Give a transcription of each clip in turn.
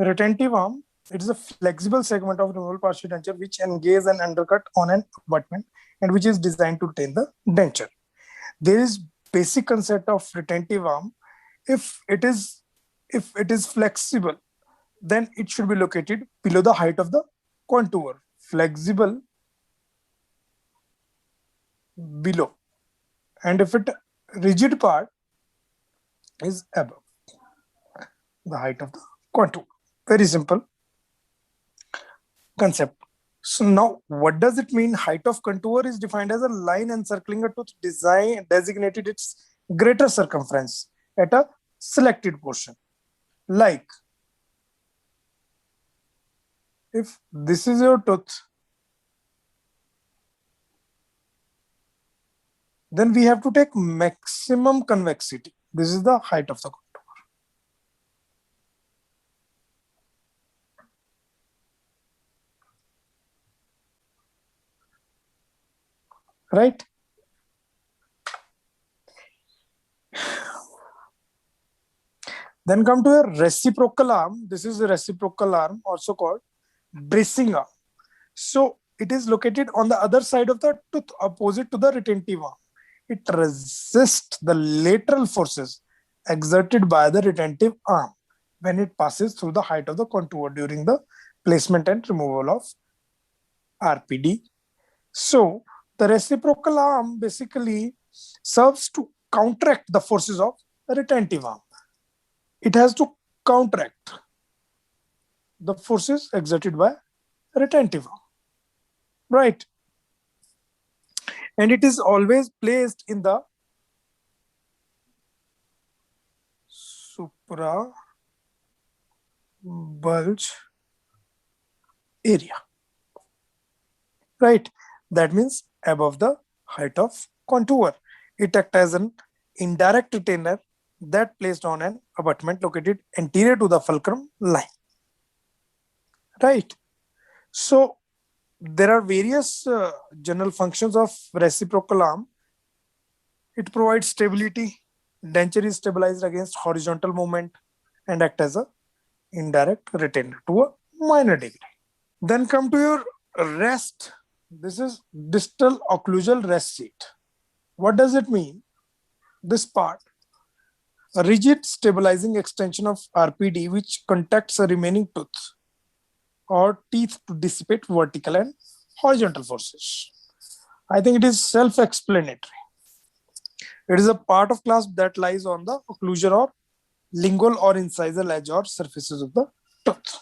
Retentive arm, it is a flexible segment of removable partial denture which engages an undercut on an abutment and which is designed to retain the denture. There is basic concept of retentive arm. If it is flexible, then it should be located below the height of the contour. Flexible below, and if it rigid part is above the height of the contour. Very simple concept. So now, what does it mean? Height of contour is defined as a line encircling a tooth designated its greater circumference at a selected portion. Like, if this is your tooth, then we have to take maximum convexity. This is the height of the contour. Right? Then come to a reciprocal arm. This is a reciprocal arm, also called bracing arm. So it is located on the other side of the tooth, opposite to the retentive arm. It resists the lateral forces exerted by the retentive arm when it passes through the height of the contour during the placement and removal of RPD. So the reciprocal arm basically serves to counteract the forces of the retentive arm. It has to counteract the forces exerted by retentive arm, right? And it is always placed in the supra bulge area, right? That means above the height of contour. It acts as an indirect retainer that placed on an abutment located anterior to the fulcrum line, right? So there are various general functions of reciprocal arm. It provides stability. Denture is stabilized against horizontal movement and act as a indirect retainer to a minor degree. Then come to your rest. This is distal occlusal rest seat. What does it mean? This part, a rigid stabilizing extension of RPD which contacts a remaining tooth or teeth to dissipate vertical and horizontal forces. I think it is self-explanatory. It is a part of clasp that lies on the occlusal or lingual or incisal edge or surfaces of the tooth.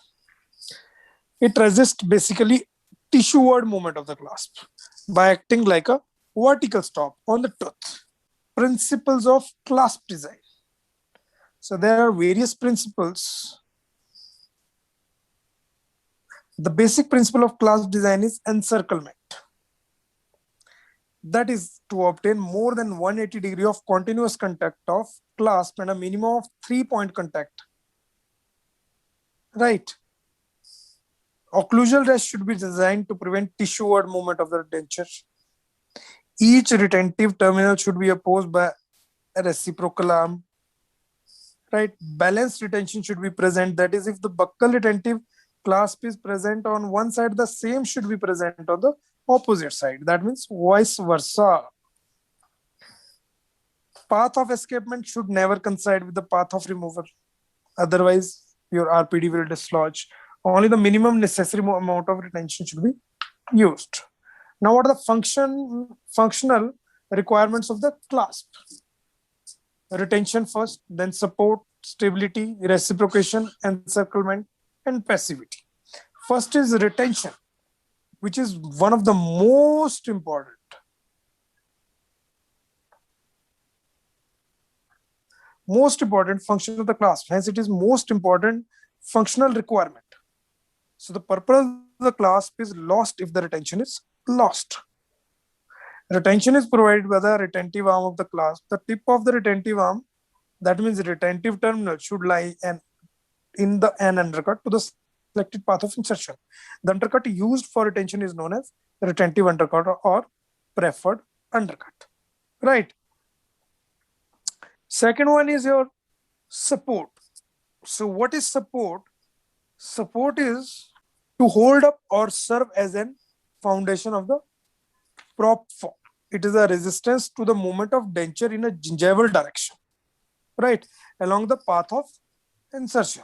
It resists basically tissue-ward movement of the clasp by acting like a vertical stop on the tooth. Principles of clasp design. So there are various principles. The basic principle of clasp design is encirclement. That is to obtain more than 180 degree of continuous contact of clasp and a minimum of 3-point contact. Right. Occlusal rest should be designed to prevent tissue-ward movement of the denture. Each retentive terminal should be opposed by a reciprocal arm. Right. Balanced retention should be present. That is, if the buccal retentive clasp is present on one side, the same should be present on the opposite side. That means vice versa. Path of escapement should never coincide with the path of removal. Otherwise, your RPD will dislodge. Only the minimum necessary amount of retention should be used. Now, what are the functional requirements of the clasp? Retention first, then support, stability, reciprocation, encirclement, and passivity. First is retention, which is one of the most important. Most important function of the clasp. Hence, it is most important functional requirement. So the purpose of the clasp is lost if the retention is lost. Retention is provided by the retentive arm of the clasp. The tip of the retentive arm, that means the retentive terminal, should lie in an undercut to the selected path of insertion. The undercut used for retention is known as retentive undercut or preferred undercut. Right. Second one is your support. So what is support? Support is to hold up or serve as an foundation of the prop form. It is a resistance to the movement of denture in a gingival direction, right, along the path of insertion.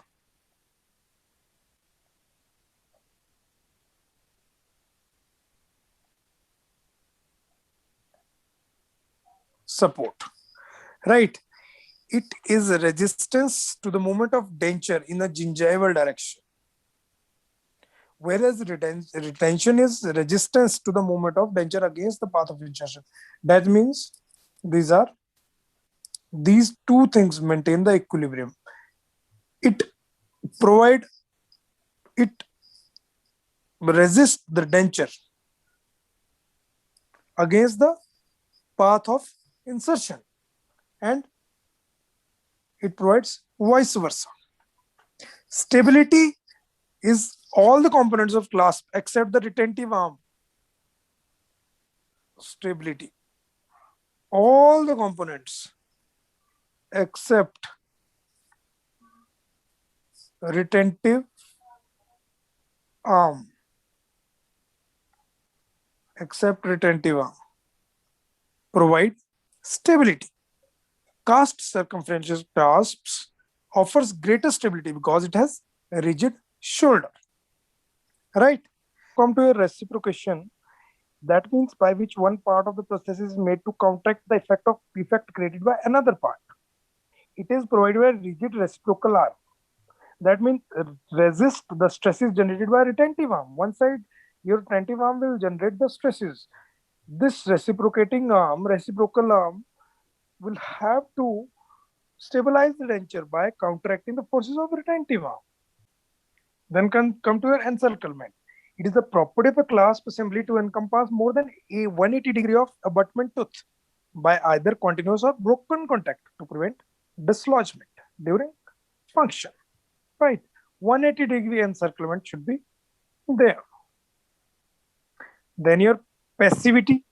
Support, right? It is a resistance to the movement of denture in a gingival direction, whereas retention is resistance to the movement of denture against the path of insertion. That means these two things maintain the equilibrium. It provide it resists the denture against the path of insertion, and it provides vice versa. Stability is all the components of clasp except the retentive arm. Stability, all the components except retentive arm, provide stability. Cast circumferential clasps offers greater stability because it has a rigid shoulder, right? Come to a reciprocation. That means by which one part of the process is made to counteract the effect created by another part. It is provided by a rigid reciprocal arm. That means resist the stresses generated by retentive arm. One side, your retentive arm will generate the stresses. This reciprocal arm, will have to stabilize the denture by counteracting the forces of retentive arm. Then come to your encirclement. It is the property of a clasp assembly to encompass more than a 180 degree of abutment tooth by either continuous or broken contact to prevent dislodgement during function. Right, 180 degree encirclement should be there. Then your passivity,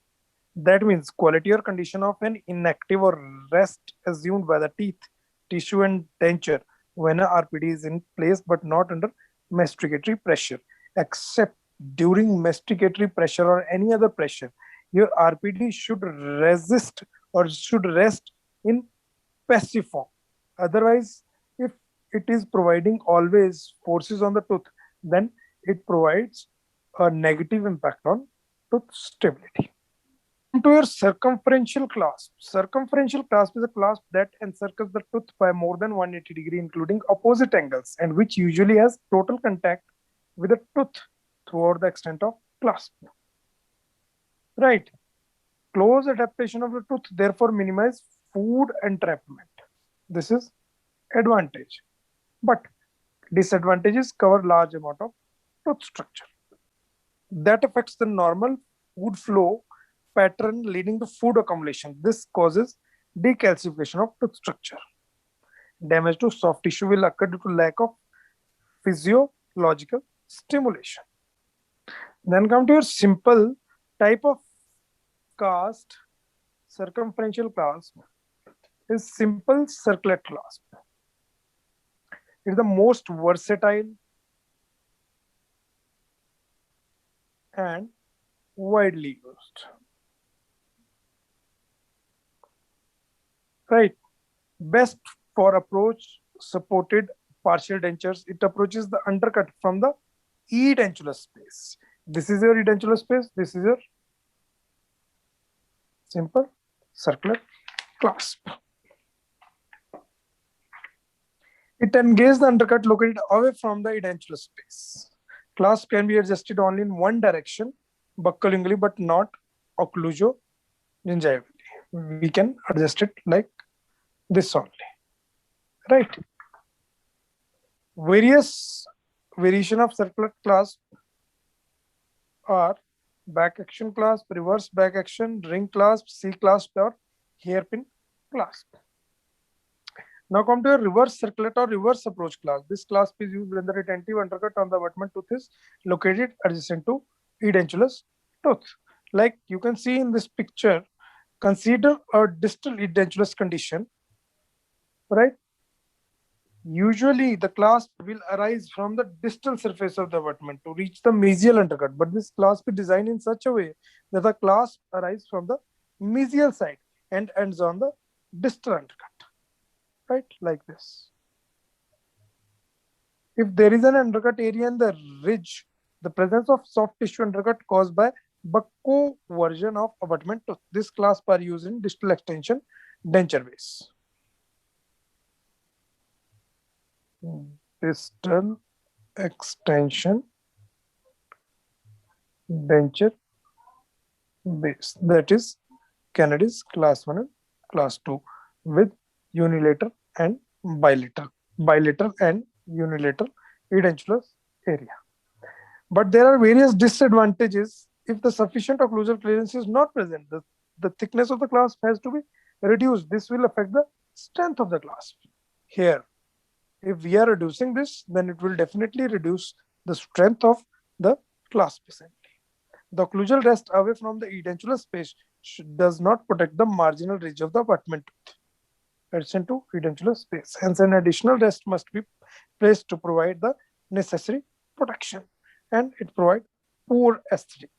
that means quality or condition of an inactive or rest assumed by the teeth, tissue, and denture when a RPD is in place but not under masticatory pressure, except during masticatory pressure or any other pressure. Your RPD should resist or should rest in passive form. Otherwise, if it is providing always forces on the tooth, then it provides a negative impact on tooth stability. To your circumferential clasp. Circumferential clasp is a clasp that encircles the tooth by more than 180 degree, including opposite angles, and which usually has total contact with the tooth throughout the extent of clasp. Right. Close adaptation of the tooth therefore minimize food entrapment. This is advantage. But disadvantages cover large amount of tooth structure. That affects the normal food flow pattern leading to food accumulation. This causes decalcification of tooth structure. Damage to soft tissue will occur due to lack of physiological stimulation. Then come to your simple type of cast circumferential clasp is simple circlet clasp. It is the most versatile and widely used. Right. Best for approach supported partial dentures. It approaches the undercut from the edentulous space. This is your edentulous space. This is your simple circular clasp. It engages the undercut located away from the edentulous space. Clasp can be adjusted only in one direction, buccolingually, but not occluso-gingivally. We can adjust it like this only. Right. Various variation of circular clasp are back action clasp, reverse back action, ring clasp, C clasp, or hairpin clasp. Now come to a reverse circlet or reverse approach clasp. This clasp is used when the retentive undercut on the abutment tooth is located adjacent to edentulous tooth. Like you can see in this picture, consider a distal edentulous condition, right? Usually, the clasp will arise from the distal surface of the abutment to reach the mesial undercut, but this clasp is designed in such a way that the clasp arises from the mesial side and ends on the distal undercut, right? Like this. If there is an undercut area in the ridge, the presence of soft tissue undercut caused by bucco version of abutment tooth. This clasp are used in distal extension denture base. Distal extension denture base, that is Kennedy's class 1 and class 2 with unilateral and bilateral and unilateral edentulous area. But there are various disadvantages if the sufficient occlusal clearance is not present. The thickness of the clasp has to be reduced. This will affect the strength of the clasp. Here, if we are reducing this, then it will definitely reduce the strength of the clasp assembly. The occlusal rest away from the edentulous space does not protect the marginal ridge of the abutment tooth adjacent to edentulous space. Hence, an additional rest must be placed to provide the necessary protection, and it provides poor aesthetic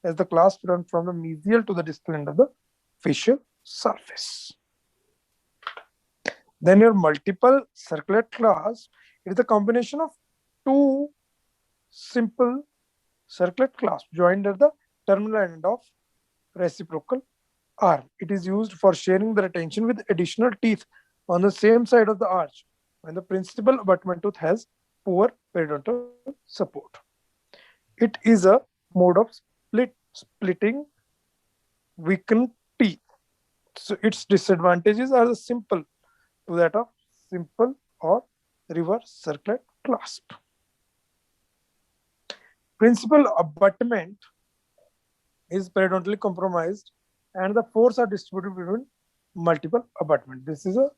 as the clasp runs from the mesial to the distal end of the facial surface. Then your multiple circlet clasp is the combination of two simple circlet clasp joined at the terminal end of reciprocal arm. It is used for sharing the retention with additional teeth on the same side of the arch when the principal abutment tooth has poor periodontal support. It is a mode of splitting weakened teeth. So its disadvantages are the simple to that of simple or reverse circlet clasp. Principal abutment is periodontally compromised and the force are distributed between multiple abutment. This is a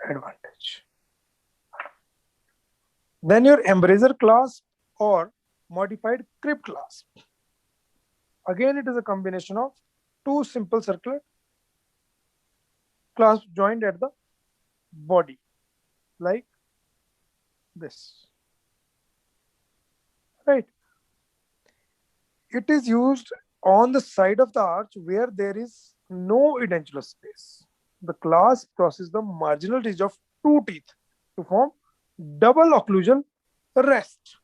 advantage. Then your embrasure clasp or modified crib clasp. Again, it is a combination of two simple circlet clasps joined at the body, like this. Right. It is used on the side of the arch where there is no edentulous space. The clasp crosses the marginal ridge of two teeth to form double occlusal rest.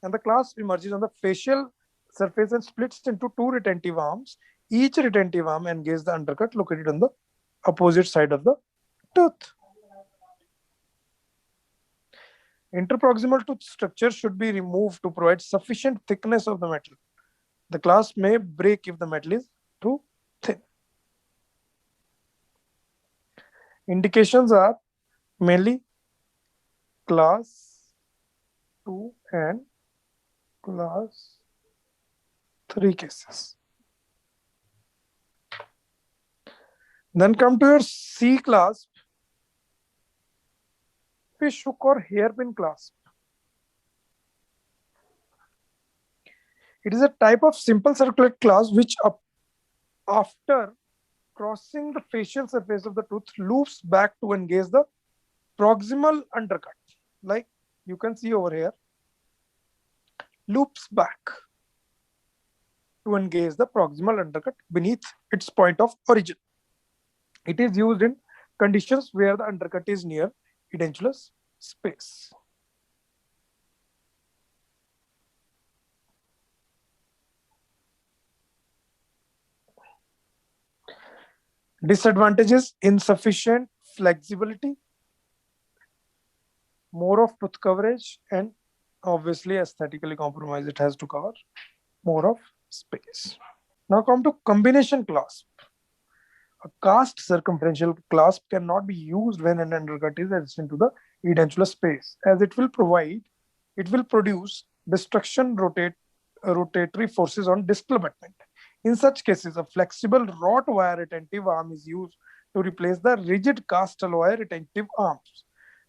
And the clasp emerges on the facial surface and splits into two retentive arms. Each retentive arm engages the undercut located on the opposite side of the tooth. Interproximal tooth structure should be removed to provide sufficient thickness of the metal. The clasp may break if the metal is too thin. Indications are mainly class 2 and class 3 cases. Then come to your C clasp, fish hook or hairpin clasp. It is a type of simple circular clasp which after crossing the facial surface of the tooth loops back to engage the proximal undercut, like you can see over here, loops back to engage the proximal undercut beneath its point of origin. It is used in conditions where the undercut is near edentulous space. Disadvantages: insufficient flexibility, more of tooth coverage, and obviously aesthetically compromised. It has to cover more of space. Now come to combination clasp. A cast circumferential clasp cannot be used when an undercut is adjacent to the edentulous space, as it will produce destruction rotatory forces on distal abutment. In such cases, a flexible wrought wire retentive arm is used to replace the rigid cast alloy retentive arms.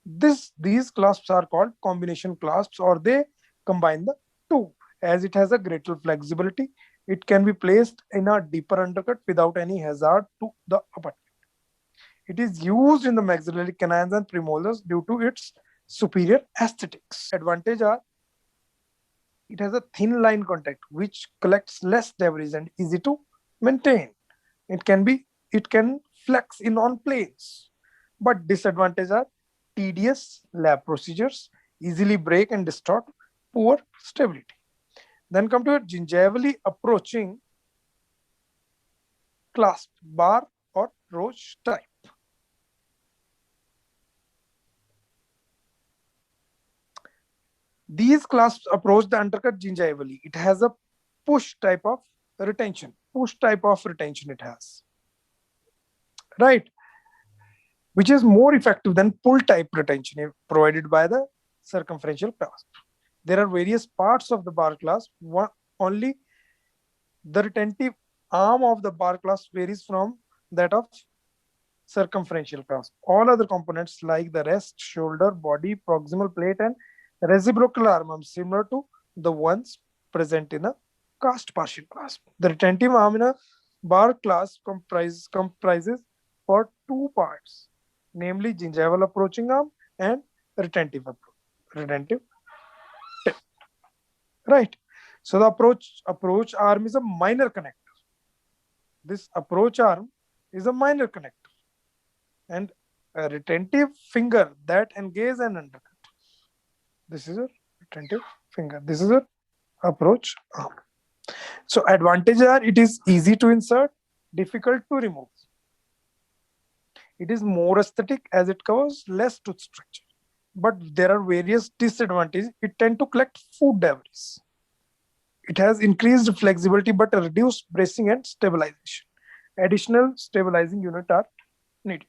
These clasps are called combination clasps, or they combine the two. As it has a greater flexibility, it can be placed in a deeper undercut without any hazard to the abutment. It is used in the maxillary canines and premolars due to its superior aesthetics. Advantage are it has a thin line contact which collects less debris and easy to maintain. It can flex in on planes. But disadvantages are tedious lab procedures, easily break and distort, poor stability. Then come to a gingivally approaching clasp, bar or roach type. These clasps approach the undercut gingivally. It has a push type of retention. It has. Right. Which is more effective than pull type retention provided by the circumferential clasp. There are various parts of the bar clasp. Only the retentive arm of the bar clasp varies from that of circumferential clasp. All other components like the rest, shoulder, body, proximal plate, and reciprocal arm are similar to the ones present in a cast partial clasp. The retentive arm in a bar clasp comprises for two parts, namely gingival approaching arm and retentive tip. Right. So the approach arm is a minor connector. This approach arm is a minor connector, and a retentive finger that engages an undercut. This is a retentive finger. This is a approach arm. So advantages are it is easy to insert, difficult to remove. It is more aesthetic as it covers less tooth structure. But there are various disadvantages. It tends to collect food debris. It has increased flexibility but reduced bracing and stabilization. Additional stabilizing units are needed.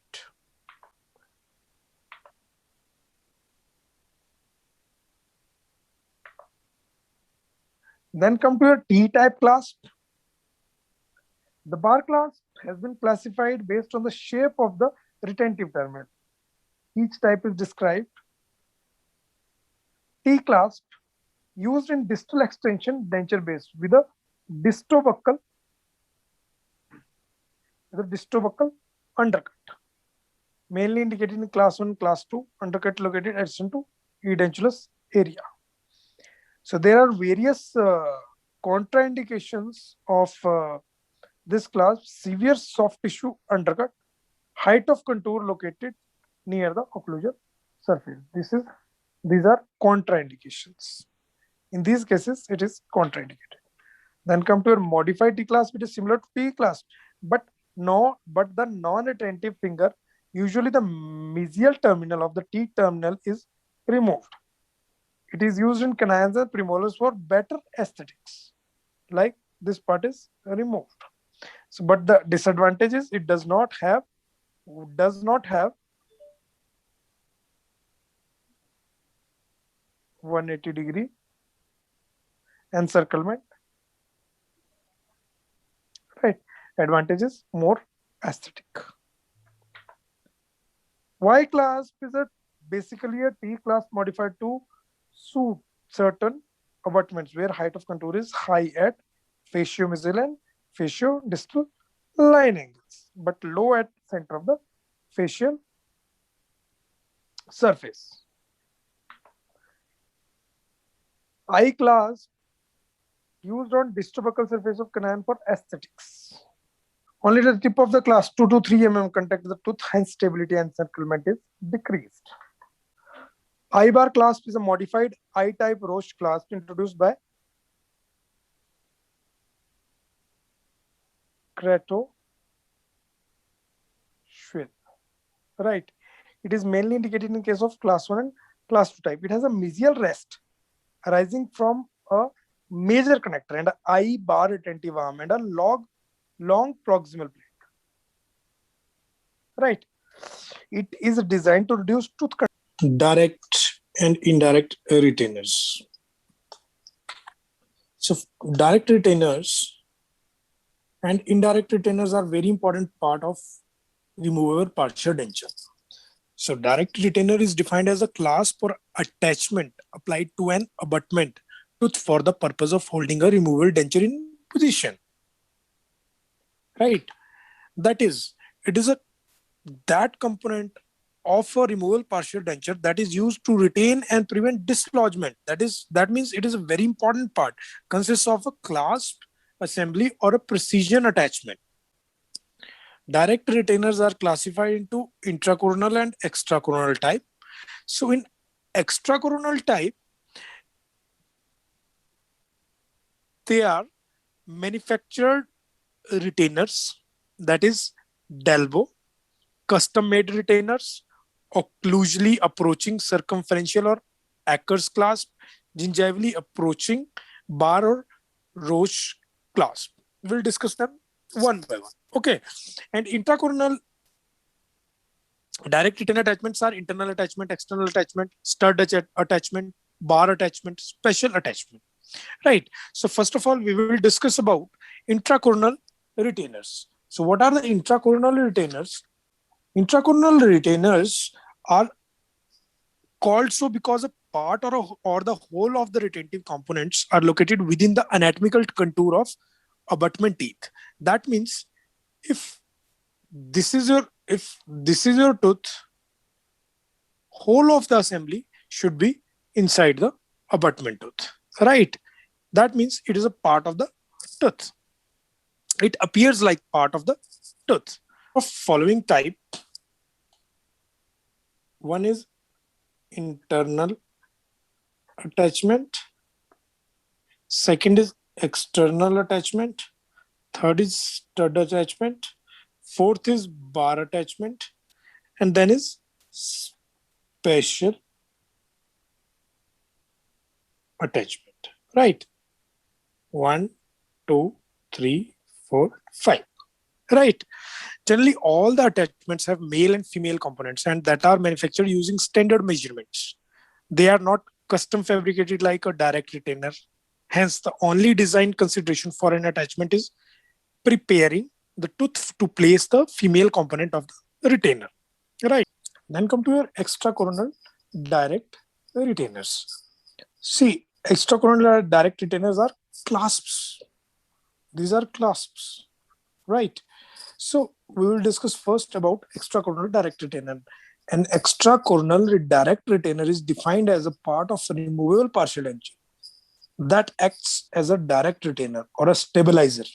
Then come to a T-type clasp. The bar clasp has been classified based on the shape of the retentive terminal. Each type is described. T-clasp used in distal extension denture based with a distobuccal undercut, mainly indicated in class 1, class 2, undercut located adjacent to edentulous area. So there are various contraindications of this clasp: severe soft tissue undercut, height of contour located near the occlusal surface. These are contraindications. In these cases, it is contraindicated. Then come to a modified T clasp. It is similar to T clasp, but the non-retentive finger, usually the mesial terminal of the T terminal, is removed. It is used in canines and premolars for better aesthetics. Like this part is removed. So, but the disadvantage is it does not have 180-degree encirclement. Right. Advantages more aesthetic. Y clasp is basically a T clasp modified to suit certain abutments where height of contour is high at faciomesial and faciodistal line angles, but low at center of the facial surface. I clasp used on distobuccal surface of canine for aesthetics. Only the tip of the clasp 2 to 3 mm contact with the tooth, hence stability and encirclement is decreased. I-bar clasp is a modified I-type roach clasp introduced by Kratochvil. Right. It is mainly indicated in case of class 1 and class 2 type. It has a mesial rest arising from a major connector and an I-bar retentive arm and a long proximal plate. Right. It is designed to reduce tooth contact. Direct and indirect retainers. So direct retainers and indirect retainers are very important part of removable partial denture. So direct retainer is defined as a clasp or attachment applied to an abutment tooth for the purpose of holding a removable denture in position. Right. That is, it is a that component of a removable partial denture that is used to retain and prevent dislodgement. That means it is a very important part. Consists of a clasp assembly or a precision attachment. Direct retainers are classified into intracoronal and extracoronal type. So in extracoronal type, they are manufactured retainers, that is Delbo, custom-made retainers, occlusally approaching circumferential or Akers clasp, gingivally approaching bar or Roche clasp. We'll discuss them one by one. Okay. And intracoronal direct retainer attachments are internal attachment, external attachment, stud attachment, bar attachment, special attachment. Right. So first of all, we will discuss about intracoronal retainers. So what are the intracoronal retainers? Intracoronal retainers are called so because a part or the whole of the retentive components are located within the anatomical contour of abutment teeth. That means if this is your tooth, whole of the assembly should be inside the abutment tooth, right? That means it is a part of the tooth. It appears like part of the tooth. Of following type, one is internal attachment, second is external attachment, third is stud attachment, fourth is bar attachment, and then is special attachment, right? 1, 2, 3, 4, 5, right? Generally, all the attachments have male and female components and that are manufactured using standard measurements. They are not custom fabricated like a direct retainer. Hence, the only design consideration for an attachment is preparing the tooth to place the female component of the retainer, right? Then come to your extracoronal direct retainers. See, extracoronal direct retainers are clasps. These are clasps, right? So we will discuss first about extracoronal direct retainer. An extracoronal direct retainer is defined as a part of a removable partial denture that acts as a direct retainer or a stabilizer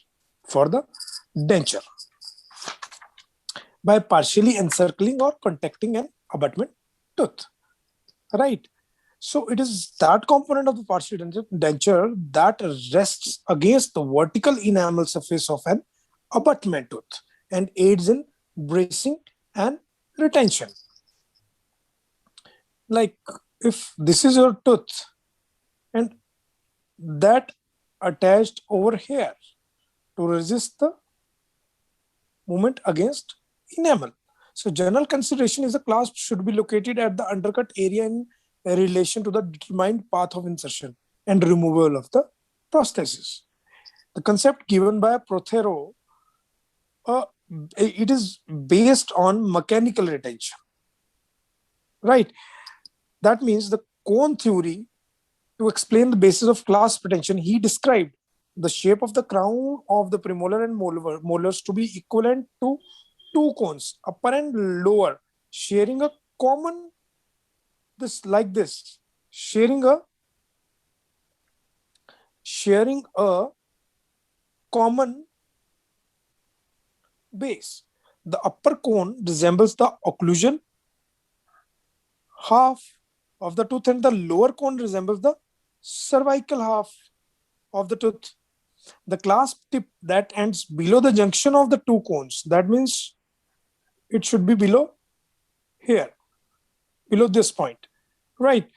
for the denture by partially encircling or contacting an abutment tooth, right? So it is that component of the partial denture that rests against the vertical enamel surface of an abutment tooth and aids in bracing and retention. Like if this is your tooth and that attached over here to resist the movement against enamel. So general consideration is the clasp should be located at the undercut area in relation to the determined path of insertion and removal of the prosthesis. The concept given by Prothero, it is based on mechanical retention, right? That means the cone theory, to explain the basis of clasp retention, he described the shape of the crown of the premolar and molars to be equivalent to two cones, upper and lower, sharing a common, sharing a common base. The upper cone resembles the occlusal half of the tooth and the lower cone resembles the cervical half of the tooth. The clasp tip that ends below the junction of the two cones, that means it should be below here, below this point, right?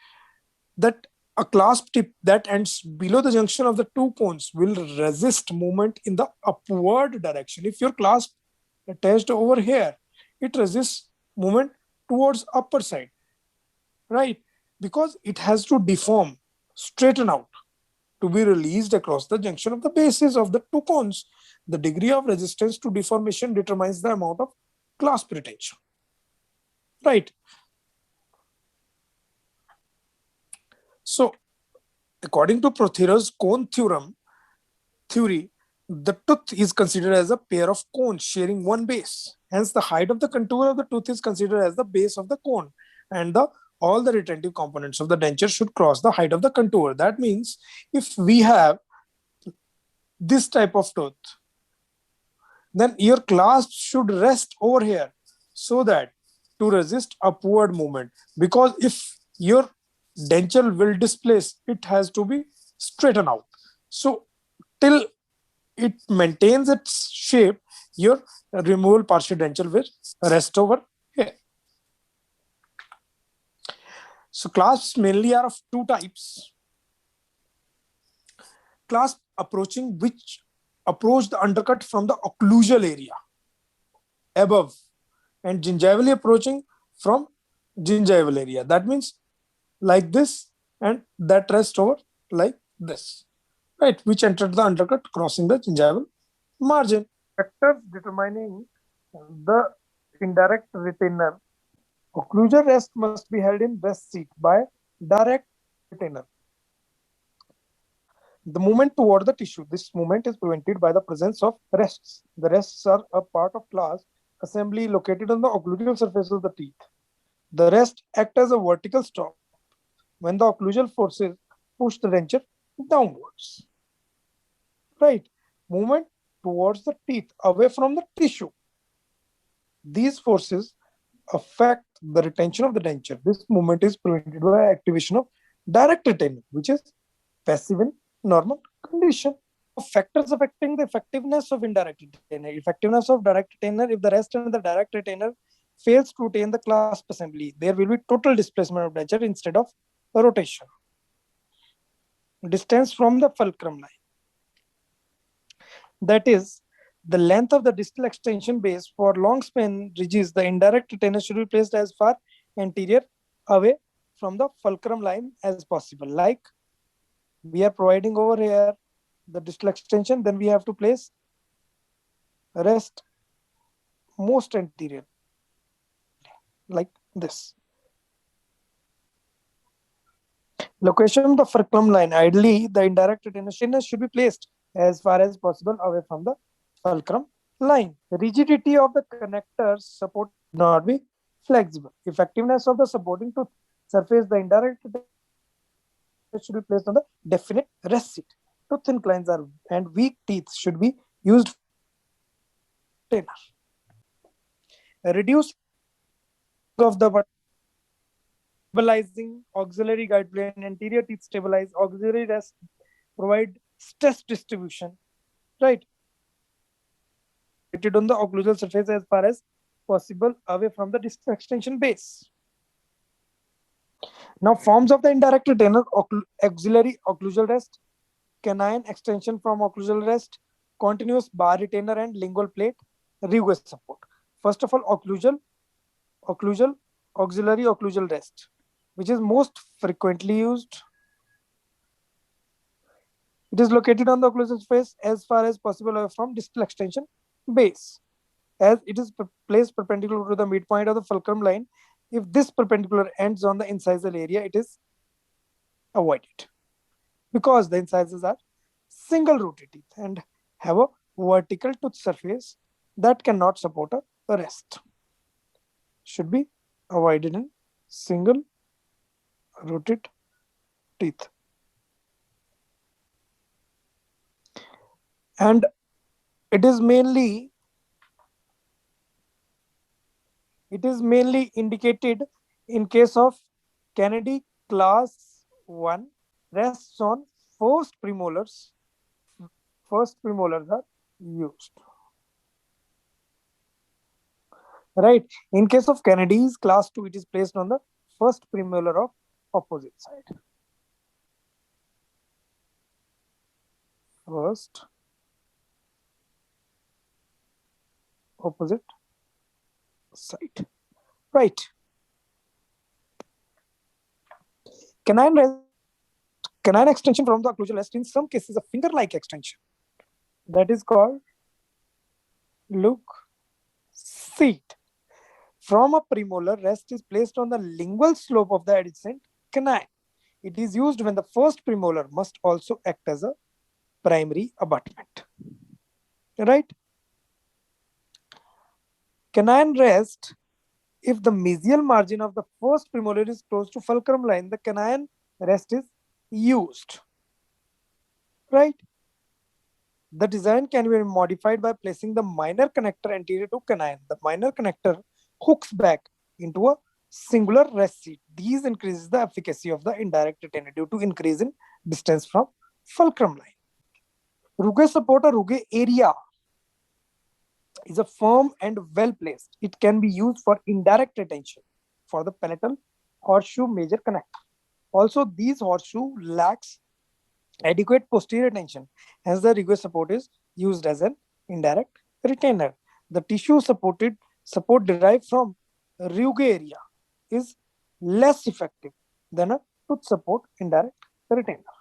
That a clasp tip that ends below the junction of the two cones will resist movement in the upward direction. If your clasp attached over here, it resists movement towards upper side, right? Because it has to deform, straighten out to be released across the junction of the bases of the two cones. The degree of resistance to deformation determines the amount of clasp retention, right? So according to Prothero's cone theory, the tooth is considered as a pair of cones sharing one base. Hence, the height of the contour of the tooth is considered as the base of the cone, and all the retentive components of the denture should cross the height of the contour. That means if we have this type of tooth, then your clasp should rest over here so that to resist upward movement. Because if your denture will displace, it has to be straightened out. So till it maintains its shape, your removable partial denture will rest over here. So clasps mainly are of two types. Clasp approaching, which approach the undercut from the occlusal area above, and gingivally approaching from gingival area. That means like this, and that rest over like this, right? Which entered the undercut crossing the gingival margin. Factors determining the indirect retainer. Occlusal rest must be held in rest seat by direct retainer. The movement toward the tissue. This movement is prevented by the presence of rests. The rests are a part of clasp assembly located on the occlusal surface of the teeth. The rests act as a vertical stop when the occlusal forces push the denture downwards. Right? Movement towards the teeth, away from the tissue. These forces affect the retention of the denture. This movement is prevented by activation of direct retainer, which is passive in normal condition. Factors affecting the effectiveness of indirect retainer. Effectiveness of direct retainer: if the rest and the direct retainer fails to retain the clasp assembly, there will be total displacement of denture instead of rotation. Distance from the fulcrum line. That is, the length of the distal extension base. For long span ridges, the indirect retainer should be placed as far anterior away from the fulcrum line as possible. Like we are providing over here the distal extension, then we have to place rest most anterior, like this. Location of the fulcrum line. Ideally, the indirect retainer should be placed as far as possible away from the fulcrum line. The rigidity of the connectors support not be flexible. Effectiveness of the supporting tooth surface. The indirect retainer should be placed on the definite rest seat. Tooth inclines are and weak teeth should be used for retainer. Reduce of the stabilizing auxiliary guide plane. Anterior teeth stabilize, auxiliary rest provide stress distribution, right? On the occlusal surface as far as possible away from the distal extension base. Now, forms of the indirect retainer: auxiliary occlusal rest, canine extension from occlusal rest, continuous bar retainer, and lingual plate Rieuge support. First of all, auxiliary occlusal rest, which is most frequently used. It is located on the occlusal surface as far as possible away from distal extension base. As it is placed perpendicular to the midpoint of the fulcrum line, if this perpendicular ends on the incisal area, it is avoided, because the incisors are single rooted teeth and have a vertical tooth surface that cannot support a rest. Should be avoided in single rooted teeth. And it is mainly indicated in case of Kennedy class 1, rests on first premolars. First premolars are used. Right. In case of Kennedy's class 2, it is placed on the first premolar of opposite side. First opposite side. Right. Canine extension from the occlusal rest, in some cases a finger-like extension, that is called look seat. From a premolar, rest is placed on the lingual slope of the adjacent canine. It is used when the first premolar must also act as a primary abutment. Right? Canine rest, if the mesial margin of the first premolar is close to fulcrum line, the canine rest is used. Right? The design can be modified by placing the minor connector anterior to canine. The minor connector hooks back into a singular rest seat. These increases the efficacy of the indirect retainer due to increase in distance from fulcrum line. Rugae support or rugae area is a firm and well placed. It can be used for indirect retention for the palatal horseshoe major connector. Also, these horseshoe lacks adequate posterior tension. Hence, the rugae support is used as an indirect retainer. The tissue support derived from rugae area is less effective than a tooth support indirect retainer.